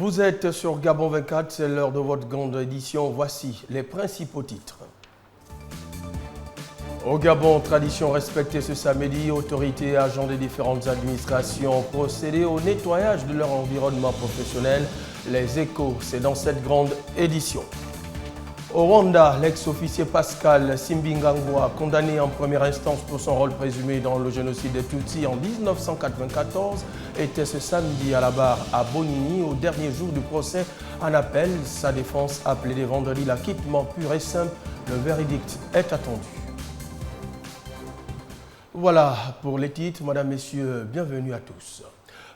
Vous êtes sur Gabon 24, c'est l'heure de votre grande édition. Voici les principaux titres. Au Gabon, tradition respectée ce samedi, autorités et agents des différentes administrations ont procédé au nettoyage de leur environnement professionnel. Les Échos, c'est dans cette grande édition. Au Rwanda, l'ex-officier Pascal Simbingangwa, condamné en première instance pour son rôle présumé dans le génocide des Tutsis en 1994, était ce samedi à la barre à Bonini au dernier jour du procès en appel. Sa défense a plaidé vendredi l'acquittement pur et simple. Le verdict est attendu. Voilà pour les titres. Madame, Messieurs, bienvenue à tous.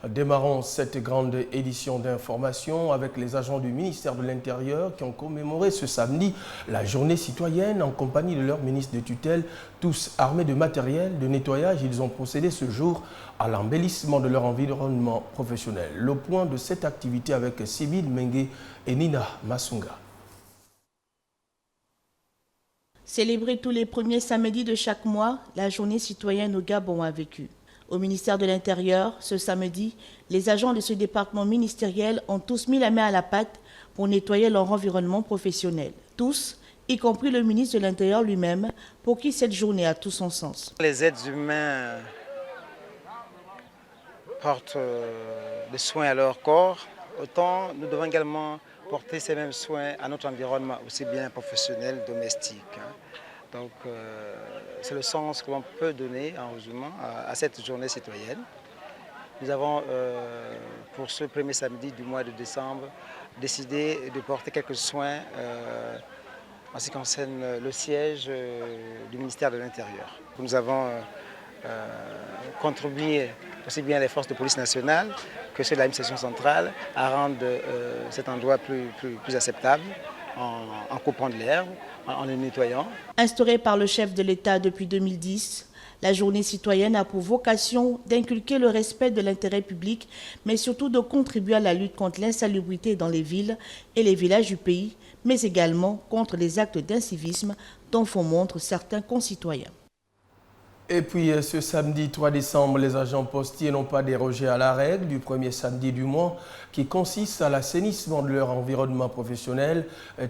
Démarrons cette grande édition d'information avec les agents du ministère de l'Intérieur qui ont commémoré ce samedi la journée citoyenne en compagnie de leur ministre de tutelle. Tous armés de matériel de nettoyage, ils ont procédé ce jour à l'embellissement de leur environnement professionnel. Le point de cette activité avec Sibyl Mengue et Nina Masunga. Célébrée tous les premiers samedis de chaque mois, la journée citoyenne au Gabon a vécu. Au ministère de l'Intérieur, ce samedi, les agents de ce département ministériel ont tous mis la main à la pâte pour nettoyer leur environnement professionnel. Tous, y compris le ministre de l'Intérieur lui-même, pour qui cette journée a tout son sens. Les êtres humains portent des soins à leur corps, autant nous devons également porter ces mêmes soins à notre environnement, aussi bien professionnel, domestique. Donc, c'est le sens que l'on peut donner en résumé à cette journée citoyenne. Nous avons, pour ce premier samedi du mois de décembre, décidé de porter quelques soins en ce qui concerne le siège du ministère de l'Intérieur. Nous avons contribué aussi bien les forces de police nationale que ceux de l'administration centrale à rendre cet endroit plus acceptable en coupant de l'herbe, en le nettoyant. Instaurée par le chef de l'État depuis 2010, la journée citoyenne a pour vocation d'inculquer le respect de l'intérêt public, mais surtout de contribuer à la lutte contre l'insalubrité dans les villes et les villages du pays, mais également contre les actes d'incivisme dont font montre certains concitoyens. Et puis ce samedi 3 décembre, les agents postiers n'ont pas dérogé à la règle du premier samedi du mois qui consiste à l'assainissement de leur environnement professionnel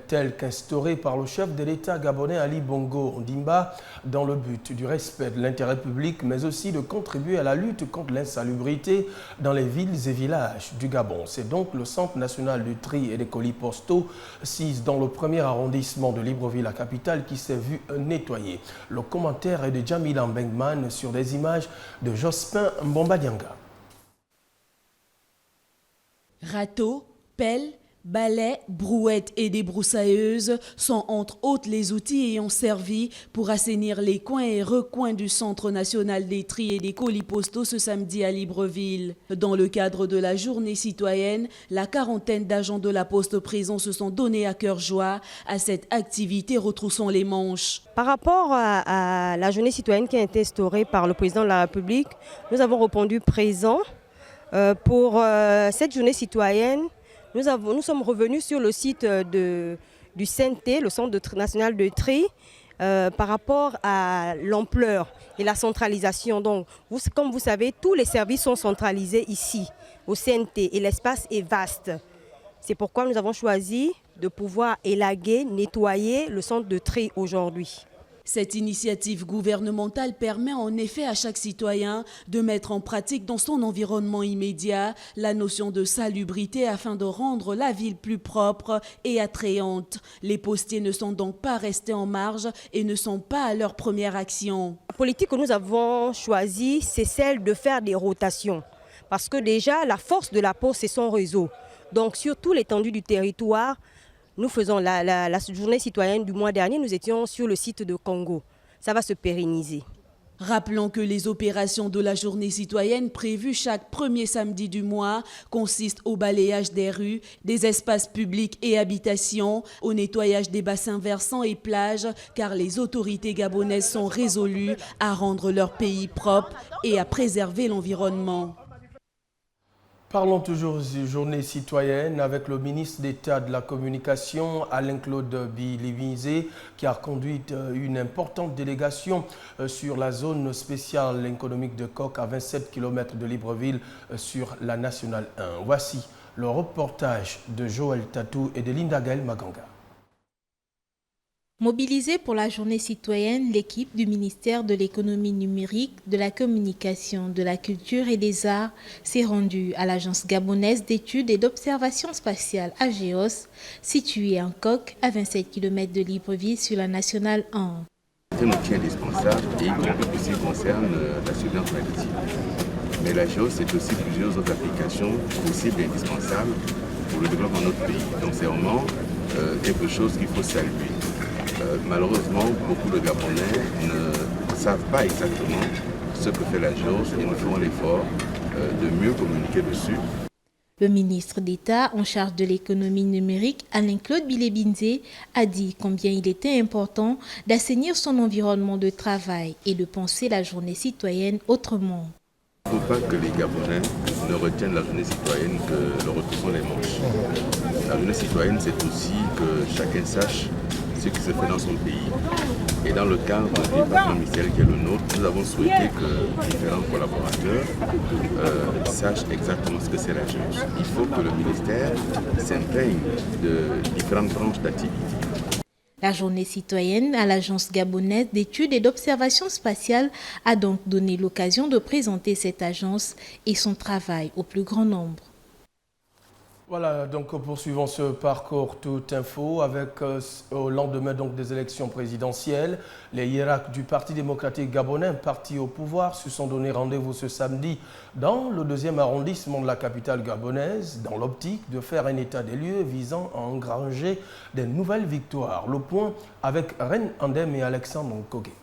tel qu'instauré par le chef de l'État gabonais Ali Bongo Ondimba dans le but du respect de l'intérêt public mais aussi de contribuer à la lutte contre l'insalubrité dans les villes et villages du Gabon. C'est donc le Centre national du tri et des colis postaux, SIS, dans le premier arrondissement de Libreville, la capitale, qui s'est vu nettoyer. Le commentaire est de Jamil Ambengman sur des images de Jospin Mbombadianga. Râteaux, pelles, balais, brouettes et débroussailleuses sont entre autres les outils ayant servi pour assainir les coins et recoins du Centre national des tri et des colis postaux ce samedi à Libreville. Dans le cadre de la journée citoyenne, la quarantaine d'agents de la poste prison se sont donnés à cœur joie à cette activité retroussant les manches. Par rapport à la journée citoyenne qui a été instaurée par le président de la République, nous avons répondu présent. Pour cette journée citoyenne, nous sommes revenus sur le site du CNT, le Centre national de tri, par rapport à l'ampleur et la centralisation. Donc, comme vous savez, tous les services sont centralisés ici, au CNT, et l'espace est vaste. C'est pourquoi nous avons choisi de pouvoir élaguer, nettoyer le centre de tri aujourd'hui. Cette initiative gouvernementale permet en effet à chaque citoyen de mettre en pratique dans son environnement immédiat la notion de salubrité afin de rendre la ville plus propre et attrayante. Les postiers ne sont donc pas restés en marge et ne sont pas à leur première action. La politique que nous avons choisie, c'est celle de faire des rotations. Parce que déjà, la force de la poste, c'est son réseau. Donc sur toute l'étendue du territoire, nous faisons la journée citoyenne du mois dernier, nous étions sur le site de Congo. Ça va se pérenniser. Rappelons que les opérations de la journée citoyenne prévues chaque premier samedi du mois consistent au balayage des rues, des espaces publics et habitations, au nettoyage des bassins versants et plages, car les autorités gabonaises sont résolues à rendre leur pays propre et à préserver l'environnement. Parlons toujours de journée citoyenne avec le ministre d'État de la Communication, Alain-Claude Bilibizé, qui a conduit une importante délégation sur la zone spéciale économique de Coq à 27 km de Libreville sur la Nationale 1. Voici Le reportage de Joël Tatou et de Linda Gaël Maganga. Mobilisée pour la journée citoyenne, l'équipe du ministère de l'économie numérique, de la communication, de la culture et des arts s'est rendue à l'agence gabonaise d'études et d'observation spatiale AGEOS, située en Coque, à 27 km de Libreville sur la nationale 1. C'est un outil indispensable et y compris tout ce qui concerne la surveillance maritime. Mais l'AGEOS, c'est aussi plusieurs autres applications possibles et indispensables pour le développement de notre pays. Donc c'est vraiment quelque chose qu'il faut saluer. Malheureusement, beaucoup de Gabonais ne savent pas exactement ce que fait l'AGEOS et nous ferons l'effort de mieux communiquer dessus. Le ministre d'État en charge de l'économie numérique, Alain-Claude Bilebinze, a dit combien il était important d'assainir son environnement de travail et de penser la journée citoyenne autrement. Il ne faut pas que les Gabonais ne retiennent la journée citoyenne que le retroussant les manches. La journée citoyenne, c'est aussi que chacun sache ce qui se fait dans son pays. Et dans le cadre du département ministériel qui est le nôtre, nous avons souhaité que différents collaborateurs sachent exactement ce que c'est l'AGEOS. Il faut que le ministère s'imprègne de différentes branches d'activité. La journée citoyenne à l'agence gabonaise d'études et d'observation spatiale a donc donné l'occasion de présenter cette agence et son travail au plus grand nombre. Voilà, donc poursuivons ce parcours tout info avec au lendemain donc des élections présidentielles. Les hiérarques du Parti démocratique gabonais, parti au pouvoir, se sont donné rendez-vous ce samedi dans le 2e arrondissement de la capitale gabonaise, dans l'optique de faire un état des lieux visant à engranger des nouvelles victoires. Le point avec Reine Andem et Alexandre Nkogé.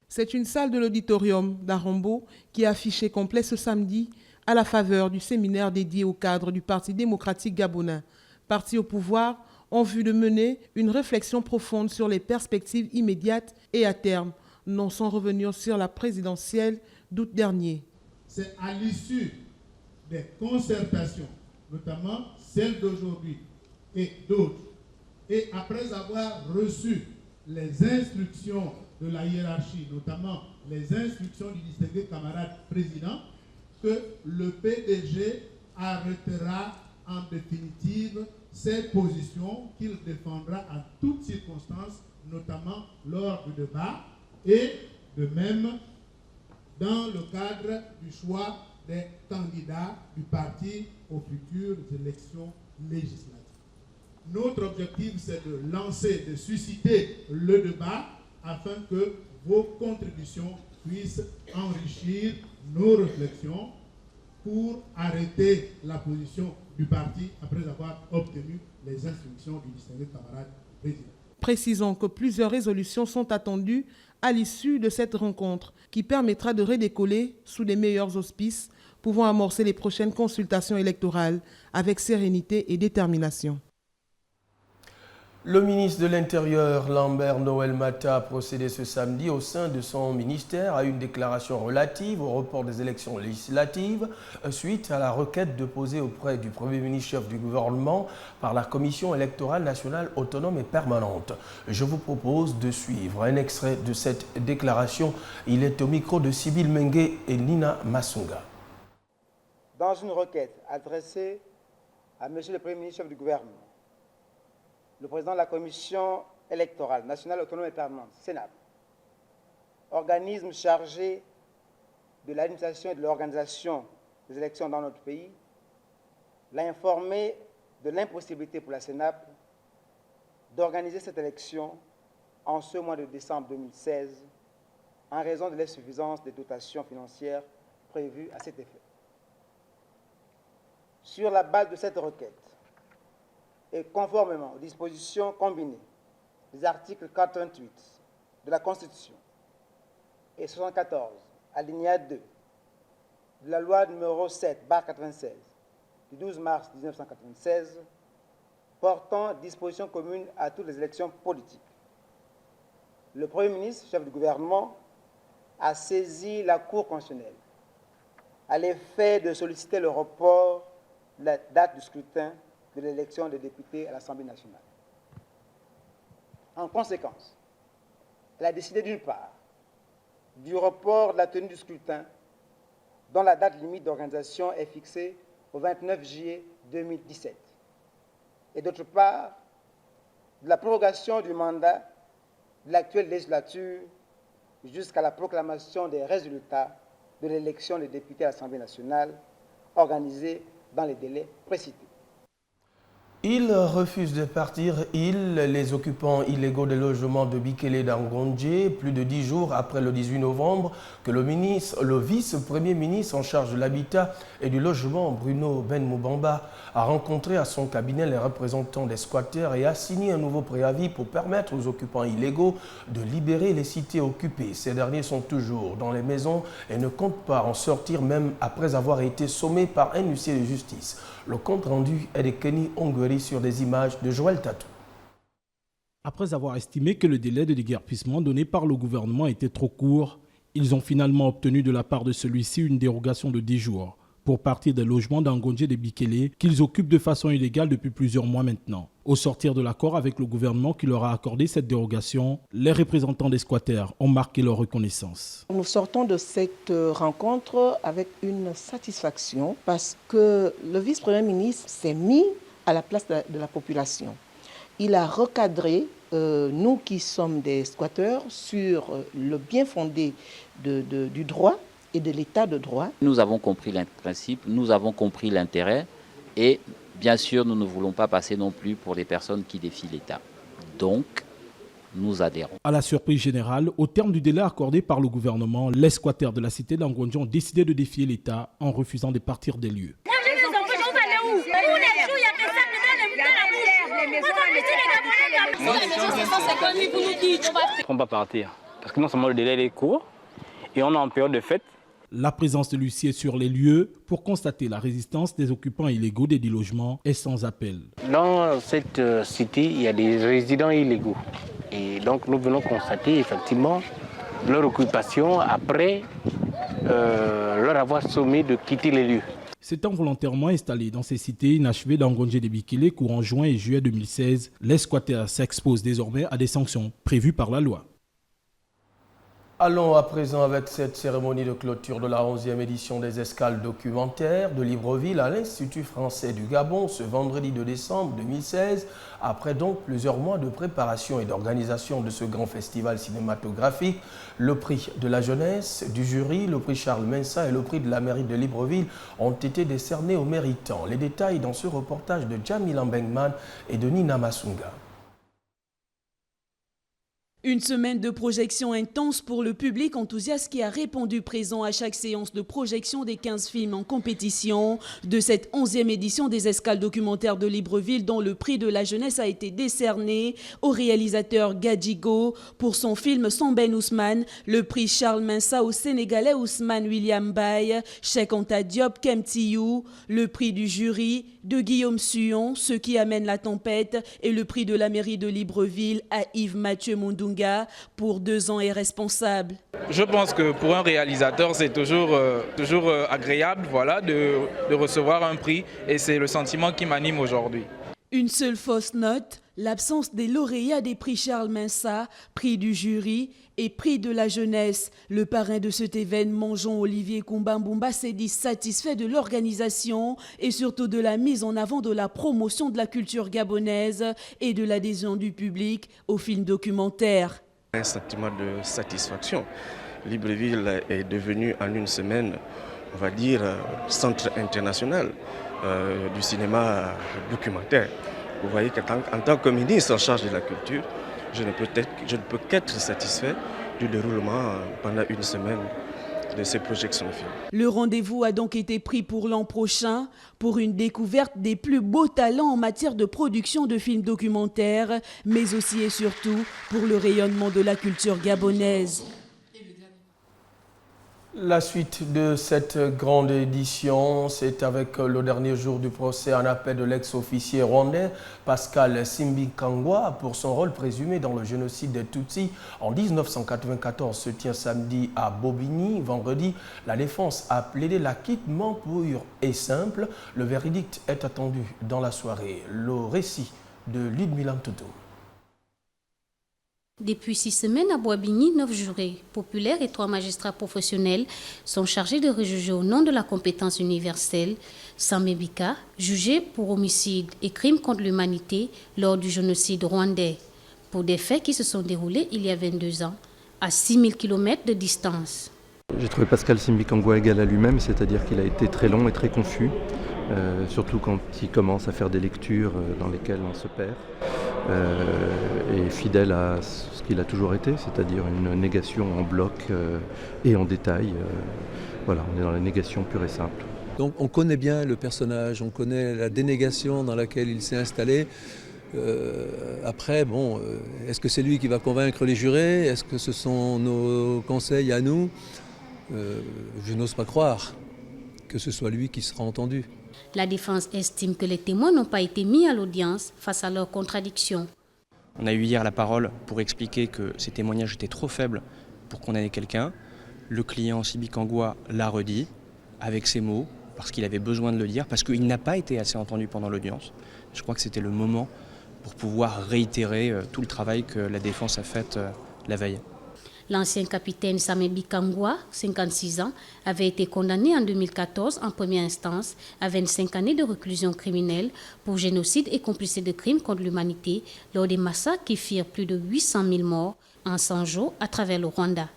C'est une salle de l'auditorium d'Arambo qui a affiché complet ce samedi à la faveur du séminaire dédié aux cadres du Parti démocratique gabonais. Parti au pouvoir, en vue de mener une réflexion profonde sur les perspectives immédiates et à terme, non sans revenir sur la présidentielle d'août dernier. C'est à l'issue des concertations, notamment celle d'aujourd'hui et d'autres, et après avoir reçu les instructions de la hiérarchie, notamment les instructions du distingué camarade président, que le PDG arrêtera en définitive ses positions qu'il défendra en toutes circonstances, notamment lors du débat et de même dans le cadre du choix des candidats du parti aux futures élections législatives. Notre objectif, c'est de lancer, de susciter le débat afin que vos contributions puissent enrichir nos réflexions pour arrêter la position du parti après avoir obtenu les instructions du distingué camarade président. Précisons que plusieurs résolutions sont attendues à l'issue de cette rencontre qui permettra de redécoller sous les meilleurs auspices, pouvant amorcer les prochaines consultations électorales avec sérénité et détermination. Le ministre de l'Intérieur, Lambert Noël Mata, a procédé ce samedi au sein de son ministère à une déclaration relative au report des élections législatives suite à la requête déposée auprès du Premier ministre chef du gouvernement par la Commission électorale nationale autonome et permanente. Je vous propose de suivre un extrait de cette déclaration. Il est au micro de Sibyl Mengue et Nina Massunga. Dans une requête adressée à M. le Premier ministre chef du gouvernement, le président de la Commission électorale nationale autonome et permanente, Sénat, organisme chargé de l'administration et de l'organisation des élections dans notre pays, l'a informé de l'impossibilité pour la Sénat d'organiser cette élection en ce mois de décembre 2016 en raison de l'insuffisance des dotations financières prévues à cet effet. Sur la base de cette requête, et conformément aux dispositions combinées des articles 428 de la Constitution et 74, alinéa 2, de la loi numéro 7/96 du 12 mars 1996 portant dispositions communes à toutes les élections politiques, le Premier ministre, chef du gouvernement, a saisi la Cour constitutionnelle à l'effet de solliciter le report de la date du scrutin de l'élection des députés à l'Assemblée nationale. En conséquence, elle a décidé d'une part du report de la tenue du scrutin dont la date limite d'organisation est fixée au 29 juillet 2017. Et d'autre part, de la prorogation du mandat de l'actuelle législature jusqu'à la proclamation des résultats de l'élection des députés à l'Assemblée nationale organisée dans les délais précités. Ils refusent de partir, les occupants illégaux des logements de Bikele d'Angondje, plus de 10 jours après le 18 novembre, que le vice-premier ministre en charge de l'habitat et du logement, Bruno Ben Moubamba, a rencontré à son cabinet les représentants des squatteurs et a signé un nouveau préavis pour permettre aux occupants illégaux de libérer les cités occupées. Ces derniers sont toujours dans les maisons et ne comptent pas en sortir même après avoir été sommés par un huissier de justice. Le compte rendu est de Kenny Ongweri sur des images de Joël Tatou. Après avoir estimé que le délai de déguerpissement donné par le gouvernement était trop court, ils ont finalement obtenu de la part de celui-ci une dérogation de 10 jours pour partir des logements d'Angondje et de Bikele qu'ils occupent de façon illégale depuis plusieurs mois maintenant. Au sortir de l'accord avec le gouvernement qui leur a accordé cette dérogation, les représentants des squatteurs ont marqué leur reconnaissance. Nous sortons de cette rencontre avec une satisfaction parce que le vice-premier ministre s'est mis à la place de la population. Il a recadré nous qui sommes des squatteurs sur le bien fondé du droit et de l'état de droit. Nous avons compris le principe, nous avons compris l'intérêt et bien sûr nous ne voulons pas passer non plus pour les personnes qui défient l'État. Donc, nous adhérons. À la surprise générale, au terme du délai accordé par le gouvernement, les squatteurs de la cité d'Angondje ont décidé de défier l'État en refusant de partir des lieux. On va partir parce que non seulement le délai est court et on est en période de fête. La présence de l'huissier sur les lieux pour constater la résistance des occupants illégaux des 10 logements est sans appel. Dans cette cité, il y a des résidents illégaux. Et donc nous venons constater effectivement leur occupation après leur avoir sommé de quitter les lieux. S'étant volontairement installés dans ces cités inachevées d'Angondje et de Bikele courant juin et juillet 2016, les squatteurs s'exposent désormais à des sanctions prévues par la loi. Allons à présent avec cette cérémonie de clôture de la 11e édition des escales documentaires de Libreville à l'Institut français du Gabon ce vendredi 2 décembre 2016. Après donc plusieurs mois de préparation et d'organisation de ce grand festival cinématographique, le prix de la jeunesse, du jury, le prix Charles Mensa et le prix de la mairie de Libreville ont été décernés aux méritants. Les détails dans ce reportage de Jamila Bengman et de Nina Masunga. Une semaine de projection intense pour le public enthousiaste qui a répondu présent à chaque séance de projection des 15 films en compétition de cette 11e édition des escales documentaires de Libreville dont le prix de la jeunesse a été décerné au réalisateur Gadjigo pour son film Samben Ousmane, le prix Charles Mensa au Sénégalais Ousmane William Baye, Cheikh Anta Diop Kemtiyou, le prix du jury de Guillaume Suyon, Ceux qui amènent la tempête et le prix de la mairie de Libreville à Yves Mathieu Mondunga pour 2 ans et responsable. Je pense que pour un réalisateur, c'est toujours agréable de recevoir un prix et c'est le sentiment qui m'anime aujourd'hui. Une seule fausse note, l'absence des lauréats des prix Charles Mensa, prix du jury et prix de la jeunesse. Le parrain de cet événement, Jean-Olivier Kumbambumba, s'est dit satisfait de l'organisation et surtout de la mise en avant de la promotion de la culture gabonaise et de l'adhésion du public au film documentaire. Un sentiment de satisfaction. Libreville est devenu en une semaine, on va dire, centre international du cinéma documentaire. Vous voyez qu'en tant que ministre en charge de la culture, je ne peux qu'être satisfait du déroulement pendant une semaine de ces projections de films. Le rendez-vous a donc été pris pour l'an prochain pour une découverte des plus beaux talents en matière de production de films documentaires, mais aussi et surtout pour le rayonnement de la culture gabonaise. La suite de cette grande édition, c'est avec le dernier jour du procès en appel de l'ex-officier rwandais Pascal Simbikangwa pour son rôle présumé dans le génocide des Tutsis en 1994 se tient samedi à Bobigny. Vendredi, la défense a plaidé l'acquittement pur et simple. Le verdict est attendu dans la soirée. Le récit de Ludmila Toto. Depuis 6 semaines à Boabigny, 9 jurés populaires et 3 magistrats professionnels sont chargés de rejuger au nom de la compétence universelle Samé Bika, jugé pour homicide et crime contre l'humanité lors du génocide rwandais, pour des faits qui se sont déroulés il y a 22 ans, à 6000 km de distance. J'ai trouvé Pascal Simbikangwa égal à lui-même, c'est-à-dire qu'il a été très long et très confus, surtout quand il commence à faire des lectures dans lesquelles on se perd, et fidèle à ce qu'il a toujours été, c'est-à-dire une négation en bloc et en détail. Voilà, on est dans la négation pure et simple. Donc on connaît bien le personnage, on connaît la dénégation dans laquelle il s'est installé. Après, bon, est-ce que c'est lui qui va convaincre les jurés? Est-ce que ce sont nos conseils à nous? Je n'ose pas croire que ce soit lui qui sera entendu. La défense estime que les témoins n'ont pas été mis à l'audience face à leurs contradictions. On a eu hier la parole pour expliquer que ces témoignages étaient trop faibles pour condamner quelqu'un. Le client Simbikangwa l'a redit avec ses mots, parce qu'il avait besoin de le dire, parce qu'il n'a pas été assez entendu pendant l'audience. Je crois que c'était le moment pour pouvoir réitérer tout le travail que la défense a fait la veille. L'ancien capitaine Samé Bikangwa, 56 ans, avait été condamné en 2014 en première instance à 25 années de réclusion criminelle pour génocide et complicité de crimes contre l'humanité lors des massacres qui firent plus de 800 000 morts en 100 jours à travers le Rwanda.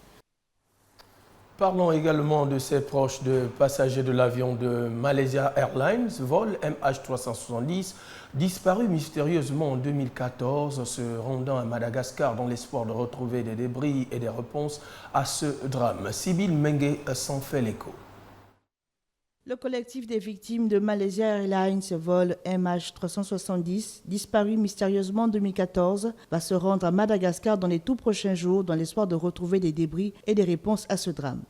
Parlons également de ces proches de passagers de l'avion de Malaysia Airlines, vol MH370, disparu mystérieusement en 2014, se rendant à Madagascar dans l'espoir de retrouver des débris et des réponses à ce drame. Sibylle Mengue s'en fait l'écho. Le collectif des victimes de Malaysia Airlines vol MH370, disparu mystérieusement en 2014, va se rendre à Madagascar dans les tout prochains jours dans l'espoir de retrouver des débris et des réponses à ce drame.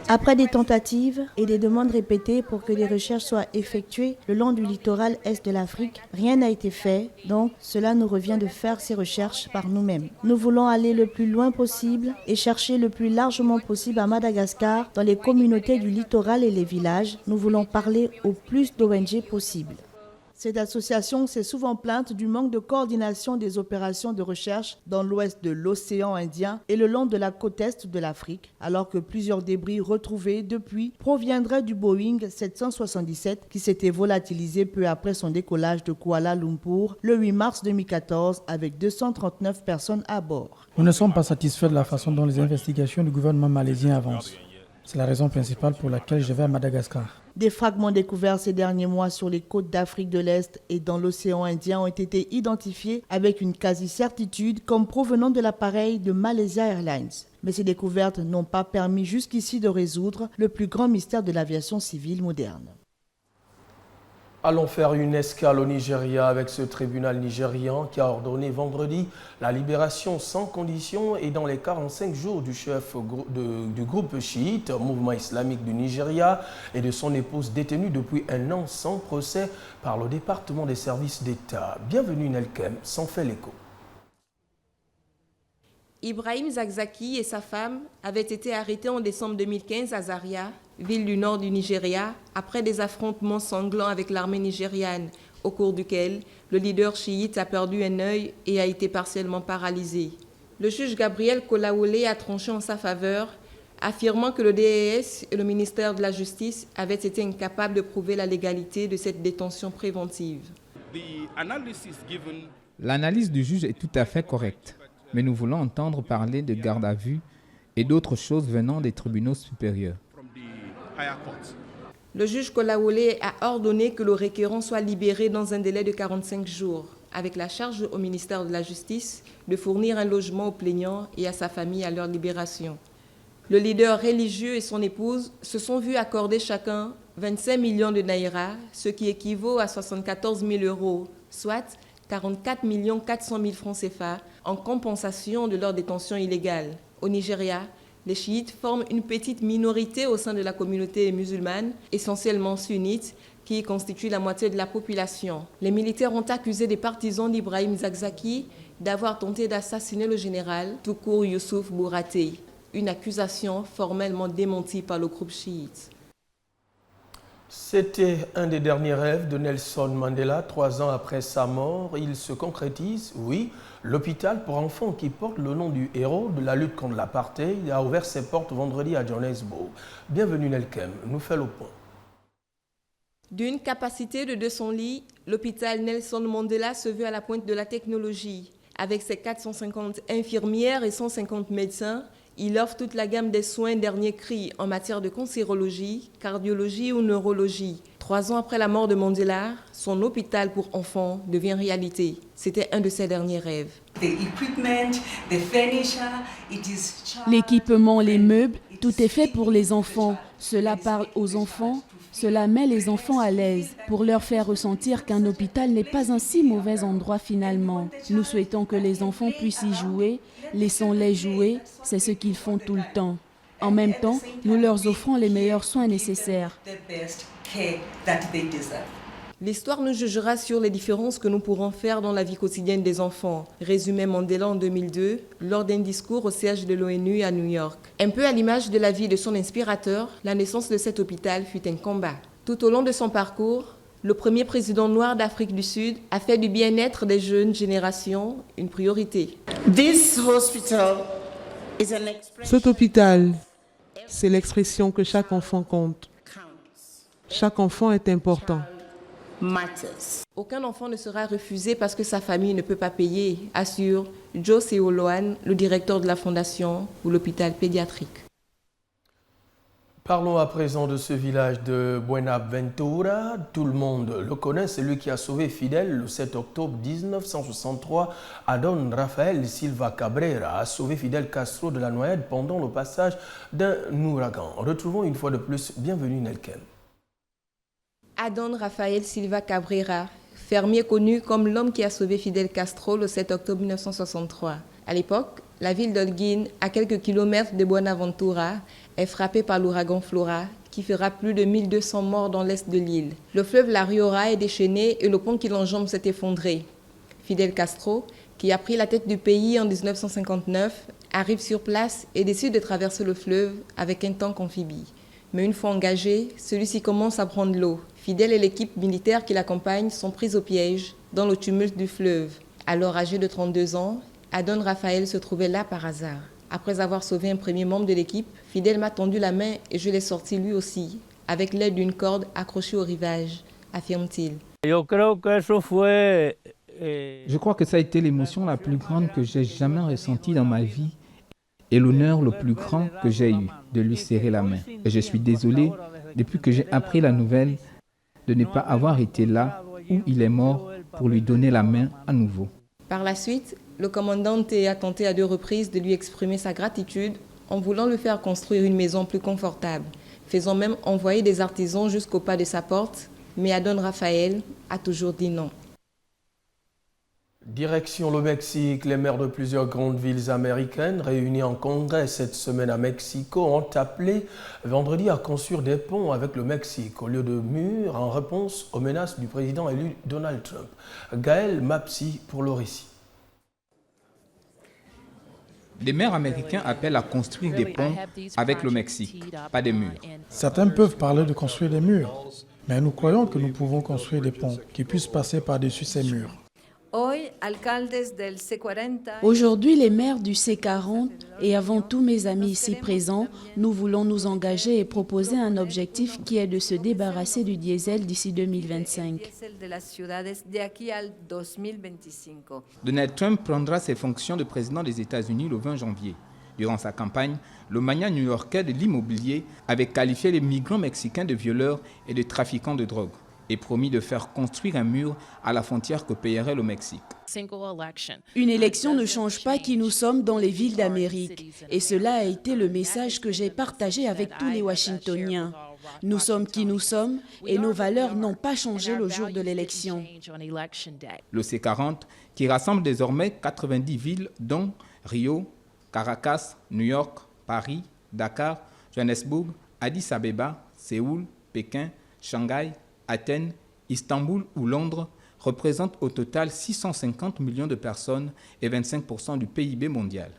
Après des tentatives et des demandes répétées pour que des recherches soient effectuées le long du littoral est de l'Afrique, rien n'a été fait, donc cela nous revient de faire ces recherches par nous-mêmes. Nous voulons aller le plus loin possible et chercher le plus largement possible à Madagascar, dans les communautés du littoral et les villages. Nous voulons parler au plus d'ONG possible. Cette association s'est souvent plainte du manque de coordination des opérations de recherche dans l'ouest de l'océan Indien et le long de la côte est de l'Afrique, alors que plusieurs débris retrouvés depuis proviendraient du Boeing 777 qui s'était volatilisé peu après son décollage de Kuala Lumpur le 8 mars 2014 avec 239 personnes à bord. Nous ne sommes pas satisfaits de la façon dont les investigations du gouvernement malaisien avancent. C'est la raison principale pour laquelle je vais à Madagascar. Des fragments découverts ces derniers mois sur les côtes d'Afrique de l'Est et dans l'océan Indien ont été identifiés avec une quasi-certitude comme provenant de l'appareil de Malaysia Airlines. Mais ces découvertes n'ont pas permis jusqu'ici de résoudre le plus grand mystère de l'aviation civile moderne. Allons faire une escale au Nigeria avec ce tribunal nigérian qui a ordonné vendredi la libération sans condition et dans les 45 jours du chef du groupe chiite, mouvement islamique du Nigeria, et de son épouse détenue depuis 1 an sans procès par le département des services d'État. Bienvenue Nelkem, s'en fait l'écho. Ibrahim Zakzaki et sa femme avaient été arrêtés en décembre 2015 à Zaria, ville du nord du Nigeria, après des affrontements sanglants avec l'armée nigériane, au cours duquel le leader chiite a perdu un œil et a été partiellement paralysé. Le juge Gabriel Kolawole a tranché en sa faveur, affirmant que le DES et le ministère de la Justice avaient été incapables de prouver la légalité de cette détention préventive. L'analyse du juge est tout à fait correcte, mais nous voulons entendre parler de garde à vue et d'autres choses venant des tribunaux supérieurs. Le juge Kolawole a ordonné que le requérant soit libéré dans un délai de 45 jours, avec la charge au ministère de la Justice de fournir un logement aux plaignants et à sa famille à leur libération. Le leader religieux et son épouse se sont vus accorder chacun 25 millions de naira, ce qui équivaut à 74 000 €, soit 44 400 000 francs CFA, en compensation de leur détention illégale. Au Nigeria, les chiites forment une petite minorité au sein de la communauté musulmane, essentiellement sunnite, qui constitue la moitié de la population. Les militaires ont accusé des partisans d'Ibrahim Zakzaki d'avoir tenté d'assassiner le général Tukur Yusuf Buratai, une accusation formellement démentie par le groupe chiite. C'était un des derniers rêves de Nelson Mandela. 3 ans après sa mort, il se concrétise. Oui, l'hôpital pour enfants qui porte le nom du héros de la lutte contre l'apartheid a ouvert ses portes vendredi à Johannesburg. Bienvenue Nelkem, nous fait le point. D'une capacité de 200 lits, l'hôpital Nelson Mandela se veut à la pointe de la technologie. Avec ses 450 infirmières et 150 médecins, il offre toute la gamme des soins dernier cri en matière de cancérologie, cardiologie ou neurologie. 3 ans après la mort de Mandela, son hôpital pour enfants devient réalité. C'était un de ses derniers rêves. L'équipement, les meubles, tout est fait pour les enfants. Cela parle aux enfants. Cela met les enfants à l'aise pour leur faire ressentir qu'un hôpital n'est pas un si mauvais endroit finalement. Nous souhaitons que les enfants puissent y jouer, laissons-les jouer, c'est ce qu'ils font tout le temps. En même temps, nous leur offrons les meilleurs soins nécessaires. L'histoire nous jugera sur les différences que nous pourrons faire dans la vie quotidienne des enfants, résumait Mandela en 2002 lors d'un discours au siège de l'ONU à New York. Un peu à l'image de la vie de son inspirateur, la naissance de cet hôpital fut un combat. Tout au long de son parcours, le premier président noir d'Afrique du Sud a fait du bien-être des jeunes générations une priorité. Cet hôpital, c'est l'expression que chaque enfant compte. Chaque enfant est important. Aucun enfant ne sera refusé parce que sa famille ne peut pas payer, assure Joe Seoloane, le directeur de la fondation pour l'hôpital pédiatrique. Parlons à présent de ce village de Buenaventura. Tout le monde le connaît, c'est lui qui a sauvé Fidel le 7 octobre 1963. Adon Rafael Silva Cabrera a sauvé Fidel Castro de la noyade pendant le passage d'un ouragan. Retrouvons une fois de plus, bienvenue Nelken. Adon Rafael Silva Cabrera, fermier connu comme l'homme qui a sauvé Fidel Castro le 7 octobre 1963. À l'époque, la ville d'Holguín, à quelques kilomètres de Buenaventura, est frappée par l'ouragan Flora, qui fera plus de 1200 morts dans l'est de l'île. Le fleuve La Riora est déchaîné et le pont qui l'enjambe s'est effondré. Fidel Castro, qui a pris la tête du pays en 1959, arrive sur place et décide de traverser le fleuve avec un tank amphibie. Mais une fois engagé, celui-ci commence à prendre l'eau. Fidel et l'équipe militaire qui l'accompagne sont pris au piège dans le tumulte du fleuve. Alors âgé de 32 ans, Adon Rafael se trouvait là par hasard. Après avoir sauvé un premier membre de l'équipe, Fidel m'a tendu la main et je l'ai sorti lui aussi, avec l'aide d'une corde accrochée au rivage, affirme-t-il. Je crois que ça a été l'émotion la plus grande que j'ai jamais ressentie dans ma vie et l'honneur le plus grand que j'ai eu de lui serrer la main. Et je suis désolé, depuis que j'ai appris la nouvelle, de ne pas avoir été là où il est mort pour lui donner la main à nouveau. Par la suite, le commandant a tenté à 2 reprises de lui exprimer sa gratitude en voulant lui faire construire une maison plus confortable, faisant même envoyer des artisans jusqu'au pas de sa porte, mais Adon Rafael a toujours dit non. Direction le Mexique, les maires de plusieurs grandes villes américaines réunis en congrès cette semaine à Mexico ont appelé vendredi à construire des ponts avec le Mexique au lieu de murs en réponse aux menaces du président élu Donald Trump. Gaël Mapsi pour le récit. Les maires américains appellent à construire des ponts avec le Mexique, pas des murs. Certains peuvent parler de construire des murs, mais nous croyons que nous pouvons construire des ponts qui puissent passer par-dessus ces murs. Aujourd'hui, les maires du C40 et avant tout mes amis ici présents, nous voulons nous engager et proposer un objectif qui est de se débarrasser du diesel d'ici 2025. Donald Trump prendra ses fonctions de président des États-Unis le 20 janvier. Durant sa campagne, le magnat new-yorkais de l'immobilier avait qualifié les migrants mexicains de violeurs et de trafiquants de drogue et promis de faire construire un mur à la frontière que payerait le Mexique. Une élection ne change pas qui nous sommes dans les villes d'Amérique. Et cela a été le message que j'ai partagé avec tous les Washingtoniens. Nous sommes qui nous sommes et nos valeurs n'ont pas changé le jour de l'élection. Le C40, qui rassemble désormais 90 villes dont Rio, Caracas, New York, Paris, Dakar, Johannesburg, Addis Abeba, Séoul, Pékin, Shanghai, Athènes, Istanbul ou Londres, représente au total 650 millions de personnes et 25% du PIB mondial.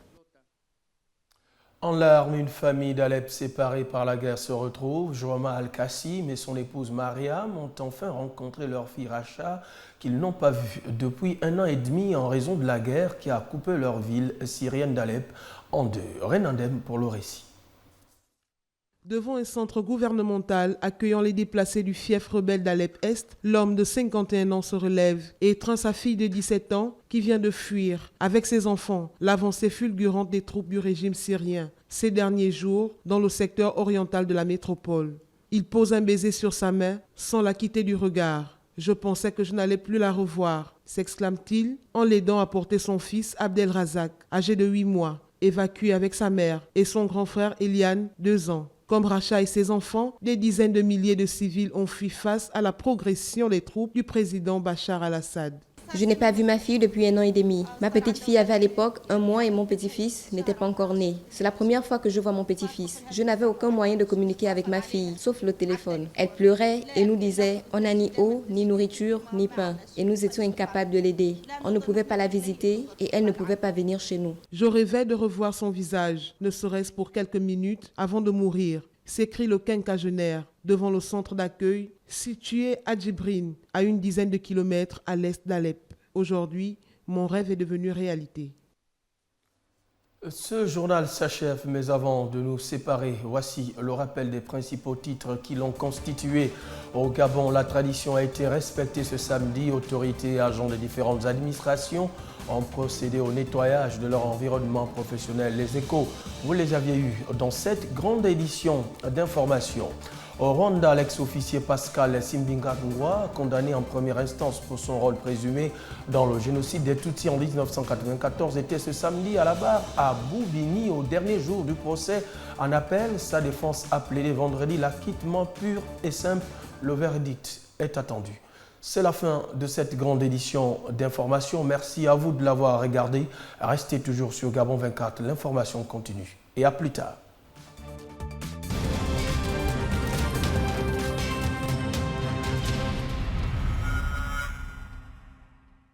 En larmes, une famille d'Alep séparée par la guerre se retrouve. Joama Al-Kassim et son épouse Mariam ont enfin rencontré leur fille Racha, qu'ils n'ont pas vue depuis 1 an et demi en raison de la guerre qui a coupé leur ville syrienne d'Alep en deux. Renandem pour le récit. Devant un centre gouvernemental accueillant les déplacés du fief rebelle d'Alep-Est, l'homme de 51 ans se relève et étreint sa fille de 17 ans qui vient de fuir, avec ses enfants, l'avancée fulgurante des troupes du régime syrien ces derniers jours dans le secteur oriental de la métropole. Il pose un baiser sur sa main sans la quitter du regard. « Je pensais que je n'allais plus la revoir », s'exclame-t-il en l'aidant à porter son fils Abdelrazak, âgé de 8 mois, évacué avec sa mère et son grand frère Eliane, 2 ans. Comme Racha et ses enfants, des dizaines de milliers de civils ont fui face à la progression des troupes du président Bachar al-Assad. Je n'ai pas vu ma fille depuis 1 an et demi. Ma petite fille avait à l'époque 1 mois et mon petit-fils n'était pas encore né. C'est la première fois que je vois mon petit-fils. Je n'avais aucun moyen de communiquer avec ma fille, sauf le téléphone. Elle pleurait et nous disait « on n'a ni eau, ni nourriture, ni pain ». Et nous étions incapables de l'aider. On ne pouvait pas la visiter et elle ne pouvait pas venir chez nous. Je rêvais de revoir son visage, ne serait-ce pour quelques minutes avant de mourir, s'écrie le quinquagénaire devant le centre d'accueil situé à Djibrine, à une dizaine de kilomètres à l'est d'Alep. Aujourd'hui, mon rêve est devenu réalité. Ce journal s'achève, mais avant de nous séparer, voici le rappel des principaux titres qui l'ont constitué. Au Gabon, la tradition a été respectée ce samedi. Autorités et agents des différentes administrations ont procédé au nettoyage de leur environnement professionnel. Les échos, vous les aviez eus dans cette grande édition d'information. Au Rwanda, l'ex-officier Pascal Simbinga Ngwa, condamné en première instance pour son rôle présumé dans le génocide des Tutsis en 1994, était ce samedi à la barre à Boubini au dernier jour du procès. En appel, sa défense a plaidé vendredi l'acquittement pur et simple. Le verdict est attendu. C'est la fin de cette grande édition d'information. Merci à vous de l'avoir regardé. Restez toujours sur Gabon 24. L'information continue. Et à plus tard.